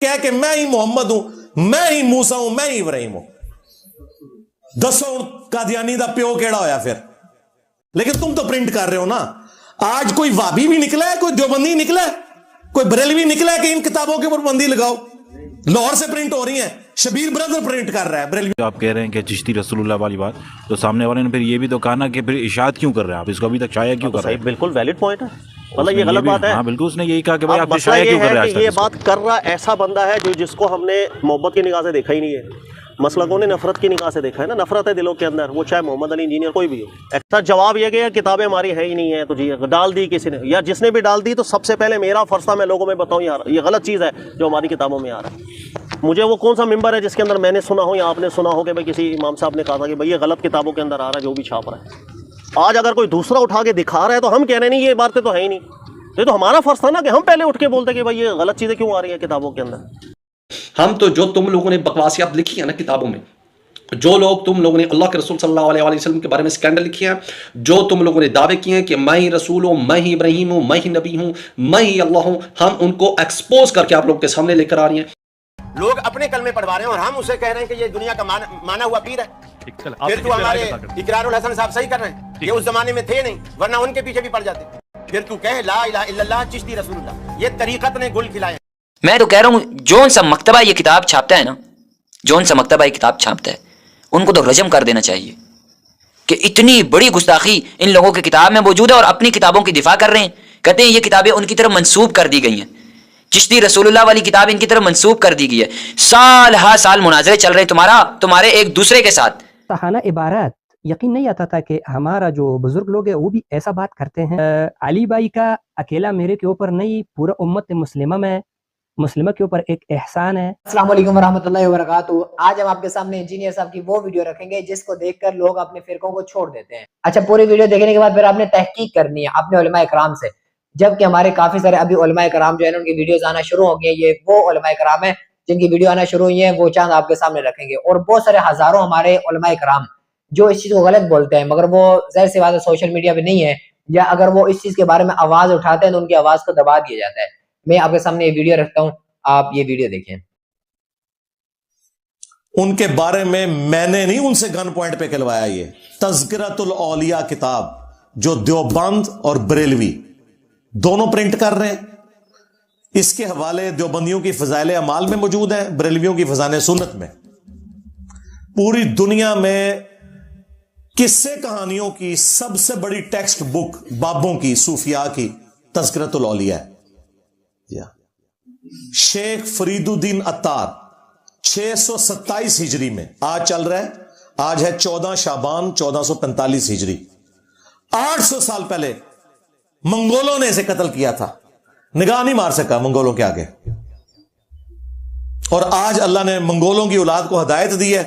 کہہ کہ میں ہی محمد ہوں, میں ہی موسیٰ ہوں, میں ہی ابراہیم ہوں. دسو قادیانی دا پیو کیڑا ہویا پھر؟ لیکن تم تو پرنٹ کر رہے ہو نا. آج کوئی وابی بھی نکلا ہے, کوئی دیوبندی نکلا ہے, کوئی بریلوی نکلا ہے کہ ان کتابوں کے اوپر بندی لگاؤ. لاہور سے پرنٹ ہو رہی ہیں, شبیر برادر پرنٹ کر رہا ہے بریلوی. آپ کہہ رہے ہیں کہ چشتی رسول اللہ والی بات, تو سامنے والے نے پھر یہ بھی تو کہا نا کہ پھر اشاعت کیوں کر رہے ہیں آپ, اس کو ابھی تک شائع کیوں کر رہے ہیں؟ بالکل ویلڈ پوائنٹ ہے, مطلب یہ غلط بات ہے. ہاں بالکل, اس نے یہی کہا کہ بھائی آپ مسئلہ شائع یہ کیوں کر رہے ہیں. ہے کہ یہ بات کر رہا ایسا بندہ ہے جس کو ہم نے محبت کی نگاہ سے دیکھا ہی نہیں ہے. مسلکوں نے نفرت کی نگاہ سے دیکھا ہے نا, نفرت ہے دلوں کے اندر, وہ چاہے محمد علی انجینئر کوئی بھی ہو. ایسا جواب یہ کہ کتابیں ہماری ہے ہی نہیں ہے, تو جی ڈال دی کسی نے, یا جس نے بھی ڈال دی تو سب سے پہلے میرا فرض تھا میں لوگوں میں بتاؤں یار یہ غلط چیز ہے جو ہماری کتابوں میں آ رہا ہے. مجھے وہ کون سا ممبر ہے جس کے اندر میں نے سنا ہو یا آپ نے سنا ہو کہ بھائی کسی امام صاحب نے کہا تھا کہ بھائی یہ غلط کتابوں کے اندر آ رہا ہے جو بھی چھاپ رہا ہے. آج اگر کوئی دوسرا اٹھا کے دکھا رہا ہے تو ہم کہہ رہے نہیں یہ باتیں تو ہے ہی نہیں. یہ تو ہمارا فرض تھا نا کہ ہم پہلے اٹھ کے بولتے کہ بھائی یہ غلط چیزیں کیوں آ رہی ہیں کتابوں کے اندر. ہم تو جو تم لوگوں نے بکواسیات لکھی ہیں نا کتابوں میں, جو لوگ تم لوگوں نے اللہ کے رسول صلی اللہ علیہ وسلم کے بارے میں اسکینڈل لکھے ہیں, جو تم لوگوں نے دعوے کیے ہیں کہ میں ہی رسول ہوں, میں ہی ابراہیم ہوں, میں ہی نبی ہوں, میں ہی اللہ ہوں, ہم ان کو ایکسپوز کر کے آپ لوگوں کے سامنے لے کر آ رہی ہیں. لوگ اپنے کلمے پڑھوا رہے ہیں اور ہم اسے کہہ رہے ہیں کہ یہ دنیا کا مانا ہوا پیر ہے. پھر تو ہمارے اقرار الحسن صاحب صحیح کر رہے ہیں, یہ اس زمانے میں تھے نہیں ورنہ ان کے پیچھے بھی پڑ جاتے. پھر تو کہے لا الہ الا اللہ چشتی رسول اللہ, یہ طریقت نے گل کھلائے. میں تو کہہ رہا ہوں جون سا مکتبہ یہ کتاب چھاپتا ہے نا, جون سا مکتبہ یہ کتاب چھاپتا ہے, ان کو تو رجم کر دینا چاہیے کہ اتنی بڑی گستاخی ان لوگوں کی کتاب میں موجود ہے اور اپنی کتابوں کی دفاع کر رہے ہیں. کہتے ہیں یہ کتابیں ان کی طرف منسوب کر دی گئی ہیں, چشتی رسول اللہ والی کتاب ان کی طرف منسوب کر دی گئی ہے. سال ہا سال مناظرے چل رہے ہیں تمہارے ایک دوسرے کے ساتھ. تہانہ عبارت یقین نہیں آتا تھا کہ ہمارا جو بزرگ لوگ ہیں وہ بھی ایسا بات کرتے ہیں. علی بھائی کا اکیلا میرے کے اوپر نہیں, پورا امت مسلمہ کے اوپر ایک احسان ہے. السلام علیکم ورحمۃ اللہ وبرکاتہ. آج ہم آپ کے سامنے انجینئر صاحب کی وہ ویڈیو رکھیں گے جس کو دیکھ کر لوگ اپنے فرقوں کو چھوڑ دیتے ہیں. اچھا, پوری ویڈیو دیکھنے کے بعد پھر آپ نے تحقیق کرنی ہے اپنے علماء کرام سے, جبکہ ہمارے کافی سارے ابھی علماء کرام جو ہے ان کی ویڈیوز آنا شروع ہو گئی ہیں. یہ وہ علماء کرام ہیں جن کی ویڈیو آنا شروع ہوئی ہیں, وہ چاند آپ کے سامنے رکھیں گے. اور بہت سارے ہزاروں ہمارے علماء کرام جو اس چیز کو غلط بولتے ہیں, مگر وہ ظاہر سی بات ہے سوشل میڈیا پہ نہیں ہے, یا اگر وہ اس چیز کے بارے میں آواز اٹھاتے ہیں تو ان کی آواز کو دبا دیا جاتا ہے. میں آپ کے سامنے یہ ویڈیو رکھتا ہوں, آپ یہ ویڈیو دیکھیں. ان کے بارے میں نے نہیں ان سے گن پوائنٹ پہ کھلوایا. یہ تذکرۃ الاولیاء کتاب جو دیوبند اور بریلوی دونوں پرنٹ کر رہے ہیں, اس کے حوالے دیوبندیوں کی فضائل اعمال میں موجود ہیں, بریلویوں کی فضائل سنت میں. پوری دنیا میں قصے کہانیوں کی سب سے بڑی ٹیکسٹ بک بابوں کی, صوفیاء کی, تذکرۃ الاولیاء ہے. شیخ فرید الدین عطار 627 ہجری میں, آج چل رہا ہے, آج ہے 14 شعبان 1445 ہجری, 800 سال پہلے منگولوں نے اسے قتل کیا تھا. نگاہ نہیں مار سکا منگولوں کے آگے, اور آج اللہ نے منگولوں کی اولاد کو ہدایت دی ہے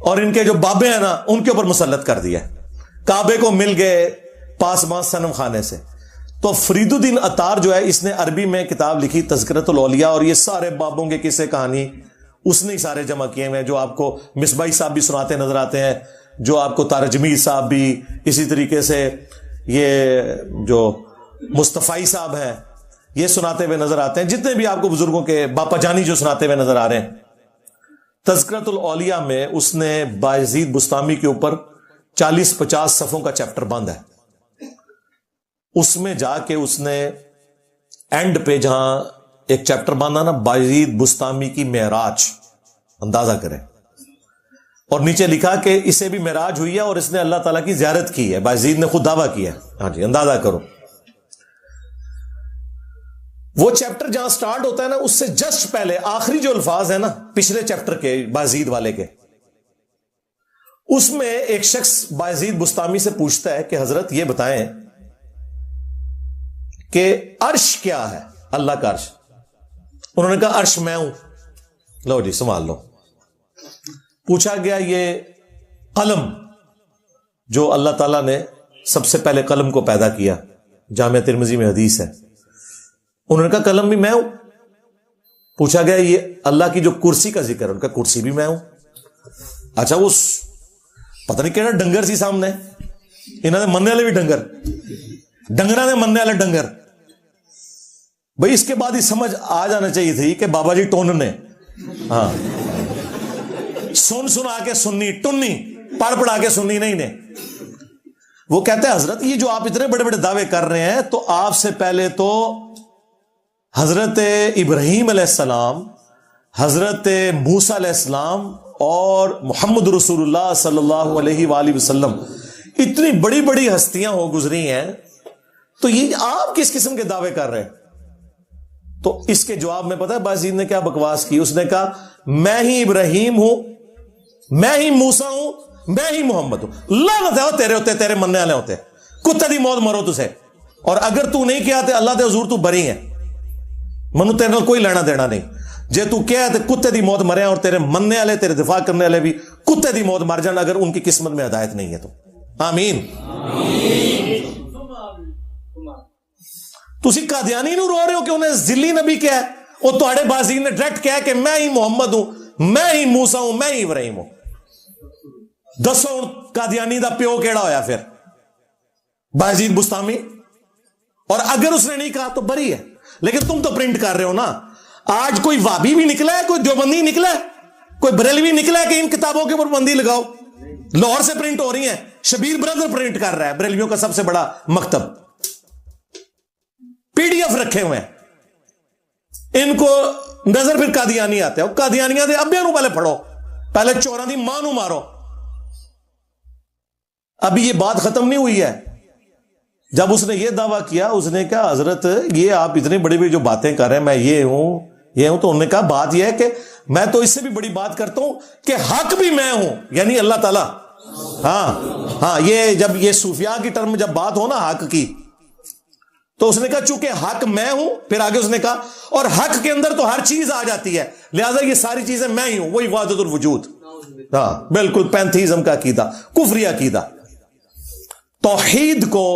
اور ان کے جو بابے ہیں نا ان کے اوپر مسلط کر دیا. کعبے کو مل گئے پاسباں صنم خانے سے. تو فرید الدین عطار جو ہے اس نے عربی میں کتاب لکھی تذکرۃ الاولیاء, اور یہ سارے بابوں کے قصے کہانی اس نے سارے جمع کیے ہوئے, جو آپ کو مصباحی صاحب بھی سناتے نظر آتے ہیں, جو آپ کو تارج جمیل صاحب بھی, اسی طریقے سے یہ جو مصطفی صاحب ہیں یہ سناتے ہوئے نظر آتے ہیں, جتنے بھی آپ کو بزرگوں کے باپا جانی جو سناتے ہوئے نظر آ رہے ہیں. تذکرۃ الاولیاء میں اس نے بایزید بستامی کے اوپر 40-50 صفوں کا چیپٹر بند ہے. اس میں جا کے اس نے اینڈ پہ جہاں ایک چیپٹر باندھا نا, بایزید بستامی کی معراج, اندازہ کریں, اور نیچے لکھا کہ اسے بھی معراج ہوئی ہے اور اس نے اللہ تعالیٰ کی زیارت کی ہے. بایزید نے خود دعویٰ کیا ہے. ہاں جی, اندازہ کرو. وہ چیپٹر جہاں سٹارٹ ہوتا ہے نا اس سے جسٹ پہلے آخری جو الفاظ ہیں نا پچھلے چیپٹر کے بایزید والے کے, اس میں ایک شخص بایزید بستامی سے پوچھتا ہے کہ حضرت یہ بتائیں کہ عرش کیا ہے, اللہ کا عرش. انہوں نے کہا عرش میں ہوں. لو جی سنبھال لو. پوچھا گیا یہ قلم جو اللہ تعالیٰ نے سب سے پہلے قلم کو پیدا کیا, جامعہ ترمذی میں حدیث ہے, انہوں نے کہا قلم بھی میں ہوں. پوچھا گیا یہ اللہ کی جو کرسی کا ذکر ہے, ان کا کرسی بھی میں ہوں. اچھا وہ پتہ نہیں کہنا ڈنگر سی سامنے, انہوں نے مننے والے بھی ڈنگر نے مننے والے ڈنگر, بھائی اس کے بعد ہی سمجھ آ جانا چاہیے تھی کہ بابا جی ٹون نے ہاں سنا کے سننی ٹنی پڑھا کے سننی نہیں نے. وہ کہتے ہیں حضرت یہ جو آپ اتنے بڑے بڑے دعوے کر رہے ہیں تو آپ سے پہلے تو حضرت ابراہیم علیہ السلام، حضرت موسیٰ علیہ السلام اور محمد رسول اللہ صلی اللہ علیہ وآلہ وسلم اتنی بڑی بڑی ہستیاں ہو گزری ہیں، تو یہ آپ کس قسم کے دعوے کر رہے ہیں؟ تو اس کے جواب میں پتہ ہے بازید نے کیا بکواس کی؟ اس نے کہا میں ہی ابراہیم ہوں، میں ہی موسیٰ ہوں، میں ہی محمد ہوں. لعنت ہے تیرے ہوتے، تیرے مننے والے ہوتے، کتے دی موت مرو تسے. اور اگر تو نہیں کیا تے اللہ دے حضور تو بری ہے، منو تیرے نال کوئی لینا دینا نہیں. جے تو کیا تے کتے دی موت مرے اور تیرے مننے والے، تیرے دفاع کرنے والے بھی کتے دی موت مر جان اگر ان کی قسمت میں ہدایت نہیں ہے تو. آمین. تسی قادیانی نو رو رہے ہو کہ انہیں ذلی نبی کیا ہے؟ وہ تہاڈے بازی نے ڈائریکٹ کہا کہ میں ہی محمد ہوں، میں ہی موسیٰ ہوں، میں ہی ابراہیم ہوں. دسو ہن قادیانی دا پیو کیڑا ہویا پھر؟ بازید بستامی. اور اگر اس نے نہیں کہا تو بری ہے. لیکن تم تو پرنٹ کر رہے ہو نا. آج کوئی وابی بھی نکلا ہے، کوئی دیوبندی نکلا ہے، کوئی بریلوی نکلا ہے کہ ان کتابوں کے اوپر پابندی لگاؤ. لاہور سے پرنٹ ہو رہی ہیں، شبیر بردر پرنٹ کر رہا ہے، بریلویوں کا سب سے بڑا مکتب. پی ڈی ایف رکھے ہوئے ہیں. ان کو نظر پھر قادیانی آتے ہیں. قادیانیاں دے ابے نو پہلے پڑھو، پہلے چوراں دی ماں نو مارو. ابھی یہ بات ختم نہیں ہوئی ہے. جب اس نے یہ دعویٰ کیا، اس نے کہا حضرت یہ آپ اتنی بڑی بڑی جو باتیں کر رہے ہیں، میں یہ ہوں یہ ہوں، تو انہوں نے کہا بات یہ ہے کہ میں تو اس سے بھی بڑی بات کرتا ہوں کہ حق بھی میں ہوں، یعنی اللہ تعالیٰ. ہاں یہ جب یہ صوفیاء کی ٹرم جب بات ہو نا حق کی، تو اس نے کہا چونکہ حق میں ہوں، پھر آگے اس نے کہا اور حق کے اندر تو ہر چیز آ جاتی ہے، لہذا یہ ساری چیزیں میں ہی ہوں. وہی وحدت الوجود. ہاں بالکل پینتھیزم کا عقیدہ، کفری عقیدہ. توحید کو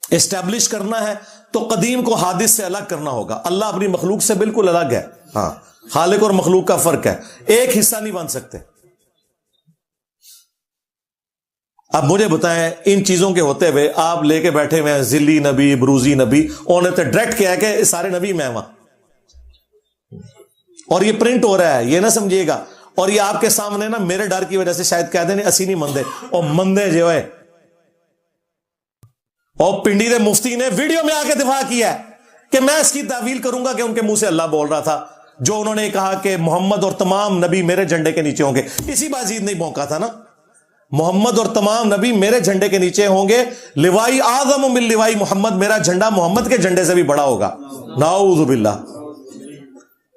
اسٹیبلش کرنا ہے تو قدیم کو حادث سے الگ کرنا ہوگا. اللہ اپنی مخلوق سے بالکل الگ ہے. ہاں خالق اور مخلوق کا فرق ہے، ایک حصہ نہیں بن سکتے. اب مجھے بتائیں ان چیزوں کے ہوتے ہوئے آپ لے کے بیٹھے ہوئے ہیں ذلی نبی، بروزی نبی، انہوں نے تو ڈائریکٹ کیا کہ سارے نبی میں وہاں، اور یہ پرنٹ ہو رہا ہے، یہ نہ سمجھیے گا. اور یہ آپ کے سامنے نا میرے ڈر کی وجہ سے شاید کہہ دیں اسی نہیں مندے، اور مندے جو ہے. اور پنڈی دے مفتی نے ویڈیو میں آ کے دفاع کیا ہے کہ میں اس کی تعویل کروں گا کہ ان کے منہ سے اللہ بول رہا تھا جو انہوں نے کہا کہ محمد اور تمام نبی میرے جھنڈے کے نیچے ہوں گے. اسی بازید نے موقع تھا نا، محمد اور تمام نبی میرے جھنڈے کے نیچے ہوں گے. لوائی اعظم من لوائی محمد، میرا جھنڈا محمد کے جھنڈے سے بھی بڑا ہوگا. نعوذ باللہ.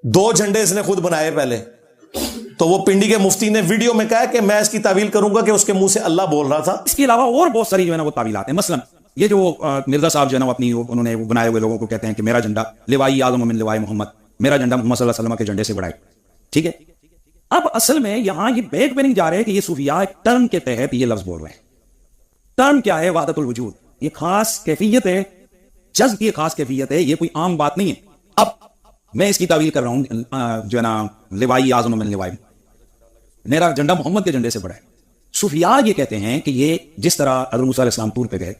2 جھنڈے اس نے خود بنائے پہلے. تو وہ پنڈی کے مفتی نے ویڈیو میں کہا کہ میں اس کی تعویل کروں گا کہ اس کے منہ سے اللہ بول رہا تھا. اس کے علاوہ اور بہت ساری جو ہے نا وہ تعویلات ہیں. مثلا یہ جو مرزا صاحب جو ہے نا اپنی انہوں نے بنائے ہوئے لوگوں کو کہتے ہیں کہ میرا جھنڈا لوائی اعظم من لوائی محمد، میرا جھنڈا محمد صلی اللہ علیہ وسلم کے جھنڈے سے بڑا ہے. ٹھیک ہے. اب اصل میں یہاں یہ بیک پہ نہیں جا رہے کہ یہ صوفیاء ایک ٹرم کے تحت یہ لفظ بول رہے ہیں. ٹرم کیا ہے؟ وحدت الوجود. یہ خاص کیفیت ہے، جذب کی خاص کیفیت ہے، یہ کوئی عام بات نہیں ہے. اب میں اس کی تعویل کر رہا ہوں جو ہے نا لوائی اعظم من لوائی، میرا جھنڈا محمد کے جھنڈے سے بڑا ہے. صوفیاء یہ کہتے ہیں کہ یہ جس طرح حضرت موسیٰ علیہ السلام طور پہ گئے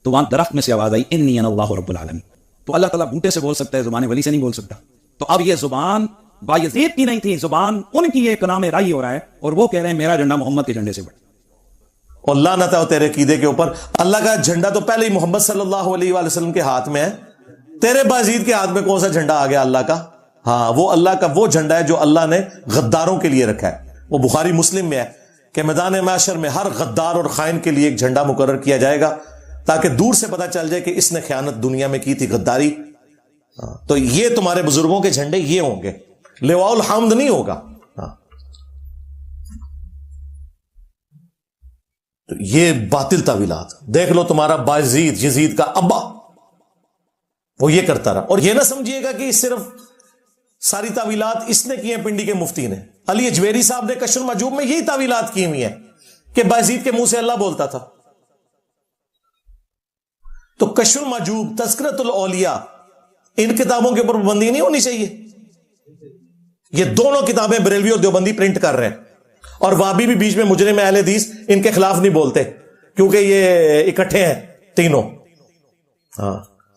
تو وہاں درخت میں سے آواز آئی انی انا اللہ رب العالمین. تو اللہ تعالیٰ بوٹے سے بول سکتا ہے، زبان ولی سے نہیں بول سکتا. تو اب یہ زبان بایزید کی نہیں تھی، زبان ان کی ایک نام رائی ہو رہا ہے، اور وہ کہہ رہے ہیں میرا جھنڈا محمد کے جھنڈے سے بڑا. اور لعنت ہے تیرے عقیدے کے اوپر. اللہ کا جھنڈا تو پہلے ہی محمد صلی اللہ علیہ وآلہ وسلم کے ہاتھ میں ہے. تیرے بازید کے ہاتھ میں کون سا جھنڈا آ گیا اللہ کا؟ ہاں وہ اللہ کا وہ جھنڈا ہے جو اللہ نے غداروں کے لیے رکھا ہے. وہ بخاری مسلم میں ہے کہ میدان محشر میں ہر غدار اور خائن کے لیے ایک جھنڈا مقرر کیا جائے گا تاکہ دور سے پتہ چل جائے کہ اس نے خیانت دنیا میں کی تھی، غداری. تو یہ تمہارے بزرگوں کے جھنڈے یہ ہوں گے، لواء الحمد نہیں ہوگا. تو یہ باطل تعویلات دیکھ لو. تمہارا بازید یزید کا ابا وہ یہ کرتا رہا. اور یہ نہ سمجھیے گا کہ صرف ساری تعویلات اس نے کی ہیں پنڈی کے مفتی نے. علی اجویری صاحب نے کشف المحجوب میں یہی تعویلات کی ہوئی ہیں کہ بازید کے منہ سے اللہ بولتا تھا. تو کشف المحجوب، تذکرۃ الاولیاء، ان کتابوں کے اوپر پابندی نہیں ہونی چاہیے. یہ دونوں کتابیں بریلوی اور دیوبندی پرنٹ کر رہے ہیں، اور وہابی بھی بیچ میں مجرم اہل حدیث ان کے خلاف نہیں بولتے کیونکہ یہ اکٹھے ہیں تینوں. ہاں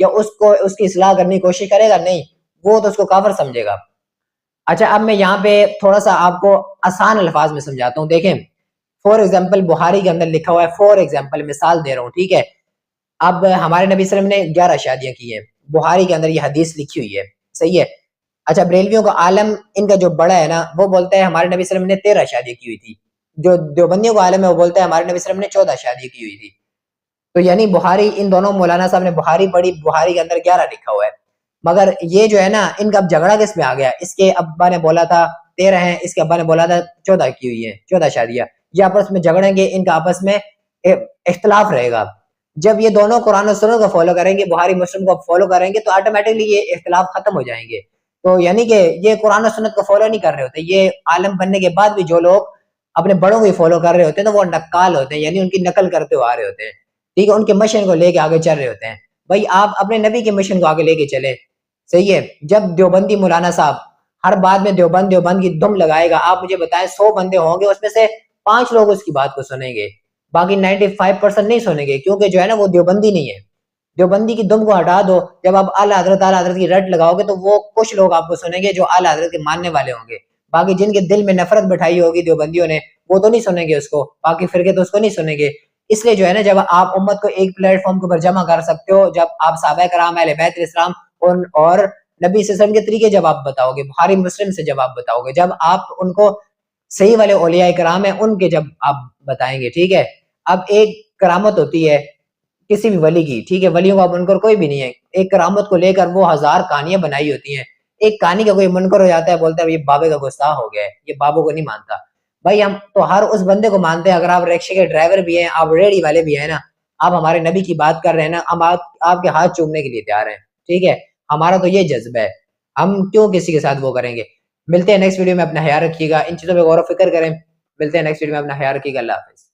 یا اس کو اس کی اصلاح کرنے کی کوشش کرے گا؟ نہیں، وہ تو اس کو کافر سمجھے گا. اچھا اب میں یہاں پہ تھوڑا سا آپ کو آسان الفاظ میں سمجھاتا ہوں. دیکھیں فور ایگزامپل بخاری کے اندر لکھا ہوا ہے، فور ایگزامپل مثال دے رہا ہوں، ٹھیک ہے. اب ہمارے نبی صلی اللہ علیہ وسلم نے 11 شادیاں کی ہیں، بخاری کے اندر یہ حدیث لکھی ہوئی ہے، صحیح ہے. اچھا بریلویوں کا عالم ان کا جو بڑا ہے نا وہ بولتا ہے ہمارے نبی صلی اللہ علیہ وسلم نے 13 شادی کی ہوئی تھی. جو دیوبندیوں کا عالم ہے وہ بولتا ہے ہمارے نبی صلی اللہ علیہ وسلم نے 14 شادی کی ہوئی تھی. تو یعنی بخاری، ان دونوں مولانا صاحب نے بخاری پڑھی، بخاری کے اندر 11 لکھا ہوا ہے. مگر یہ جو ہے نا ان کا اب جھگڑا کس میں آ گیا؟ اس کے ابا نے بولا تھا 13 ہیں، اس کے ابا نے بولا تھا 14 کی ہوئی ہیں، 14 شادیاں. یہ آپس میں جھگڑیں گے، ان کا آپس میں اختلاف رہے گا. جب یہ دونوں قرآن و سنت کو فالو کریں گے، بخاری مسلم کو فالو کریں گے، تو آٹومیٹکلی یہ اختلاف ختم ہو جائیں گے. تو یعنی کہ یہ قرآن و سنت کو فالو نہیں کر رہے ہوتے. یہ عالم بننے کے بعد بھی جو لوگ اپنے بڑوں کو فالو کر رہے ہوتے ہیں تو وہ نقال ہوتے ہیں، یعنی ان کی نقل کرتے ہوئے آ رہے ہوتے ہیں، ٹھیک ہے، ان کے مشن کو لے کے آگے چل رہے ہوتے ہیں. بھائی آپ اپنے نبی کے مشن کو آگے لے کے چلے، صحیح ہے. جب دیوبندی مولانا صاحب ہر بات میں دیوبند دیوبند کی دم لگائے گا، آپ مجھے بتائیں 100 بندے ہوں گے، اس میں سے 5 لوگ اس کی بات کو سنیں گے، باقی 95% نہیں سنیں گے، کیونکہ جو ہے نا وہ دیوبندی نہیں ہے. دیوبندی کی دم کو ہٹا دو، جب آپ اعلیٰ حضرت کی رٹ لگاؤ گے تو وہ کچھ لوگ آپ کو سنیں گے جو اعلیٰ حضرت کے ماننے والے ہوں گے. باقی جن کے دل میں نفرت بٹھائی ہوگی دیوبندیوں نے وہ تو نہیں سنیں گے اس کو، باقی فرقے تو اس کو نہیں سنیں گے. اس لیے جو ہے نا جب آپ امت کو ایک پلیٹ فارم کے اوپر جمع کر سکتے ہو، جب آپ صحابہ کرام اہل بیت اسلام اور نبی صلی اللہ علیہ وسلم کے طریقے جب آپ بتاؤ گے، بخاری مسلم سے جب آپ بتاؤ گے، جب آپ ان کو صحیح والے اولیاء کرام ہیں ان کے جب آپ بتائیں گے، ٹھیک ہے. اب ایک کرامت ہوتی ہے کسی بھی ولی کی، ٹھیک ہے، ولیوں کا منکر کوئی بھی نہیں ہے. ایک کرامت کو لے کر وہ 1000 کہانیاں بنائی ہوتی ہیں. ایک کہانی کا کوئی منکر ہو جاتا ہے، بولتا ہے یہ بابے کا گستاخ ہو گیا ہے، یہ بابوں کو نہیں مانتا. بھائی ہم تو ہر اس بندے کو مانتے ہیں. اگر آپ رکشے کے ڈرائیور بھی ہیں، آپ ریڑھی والے بھی ہیں نا، آپ ہمارے نبی کی بات کر رہے ہیں نا، ہم آپ کے ہاتھ چومنے کے لیے تیار ہیں، ٹھیک ہے. ہمارا تو یہ جذبہ ہے، ہم کیوں کسی کے ساتھ وہ کریں گے. ملتے ہیں نیکسٹ ویڈیو میں، اپنا خیال رکھیے گا، ان چیزوں پہ غور و فکر کریں. ملتے ہیں نیکسٹ ویڈیو میں، اپنا خیال رکھیے گا. اللہ حافظ.